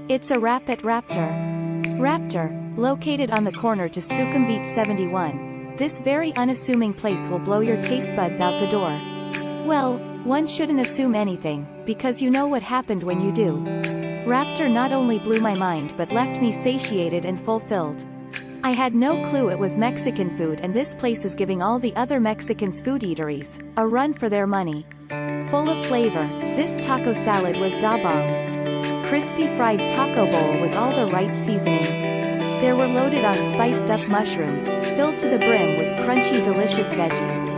It's a wrap at Raptor. Raptor, located on the corner to Sukumvit 71. This very unassuming place will blow your taste buds out the door. Well, one shouldn't assume anything, because you know what happened when you do. Raptor not only blew my mind but left me satiated and fulfilled. I had no clue it was Mexican food, and this place is giving all the other Mexicans food eateries a run for their money. Full of flavor, this taco salad was da bomb. Crispy fried taco bowl with all the right seasoning. They were loaded on spiced up mushrooms, filled to the brim with crunchy delicious veggies.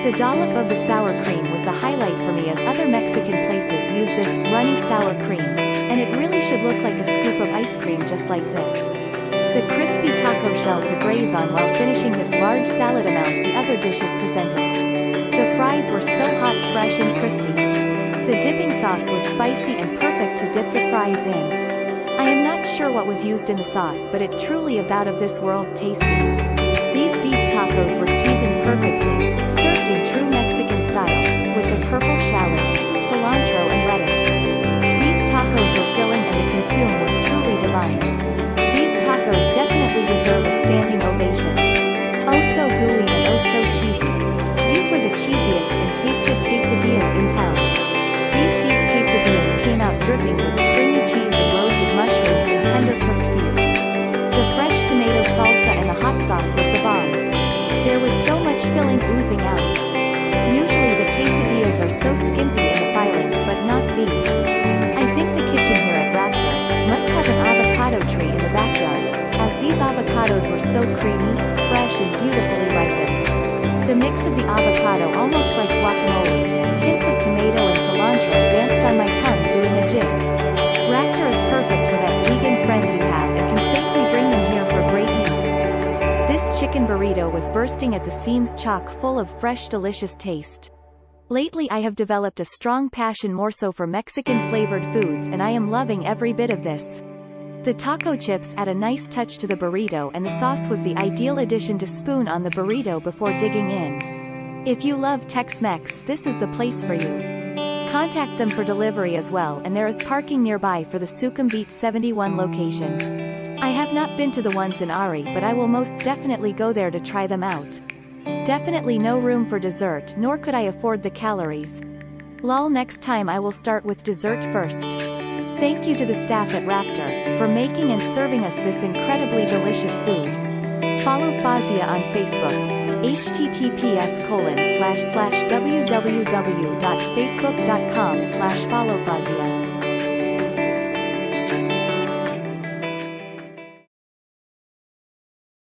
The dollop of the sour cream was the highlight for me, as other Mexican places use this runny sour cream, and it really should look like a scoop of ice cream just like this. The crispy taco shell to graze on while finishing this large salad amount the other dishes presented. The fries were so hot, fresh and crispy. The dipping sauce was spicy and perfect to dip the fries in. I am not sure what was used in the sauce, but it truly is out of this world tasty. These beef tacos were seasoned perfectly, served in true Mexican style, with the purple shallots, cilantro and lettuce. These tacos were filling and the consume was truly divine. Tacos definitely deserve a standing ovation. Oh so gooey and oh so cheesy. These were the cheesiest and tastiest quesadillas in town. These beef quesadillas came out dripping with stringy cheese and roasted mushrooms and tender cooked beef. The fresh tomato salsa and the hot sauce was the bomb. There was so much filling oozing out. Usually the quesadillas are so skimpy in the filings, but not these. I think the kitchen here at Raptor must have an avocado tree in the backyard, as these avocados were so creamy, fresh and beautifully ripened. The mix of the avocado almost like guacamole, hints of tomato and cilantro danced on my tongue doing a jig. Raptor is perfect for that vegan friend you have and can safely bring them here for great eats. This chicken burrito was bursting at the seams, chock full of fresh delicious taste. Lately I have developed a strong passion more so for Mexican flavored foods, and I am loving every bit of this. The taco chips add a nice touch to the burrito, and the sauce was the ideal addition to spoon on the burrito before digging in. If you love Tex-Mex, this is the place for you. Contact them for delivery as well, and there is parking nearby for the Sukumvit 71 location. I have not been to the ones in Ari, but I will most definitely go there to try them out. Definitely no room for dessert, nor could I afford the calories. Lol, next time I will start with dessert first. Thank you to the staff at Raptor for making and serving us this incredibly delicious food. Follow Fazia on Facebook, https://www.facebook.com/followfazia.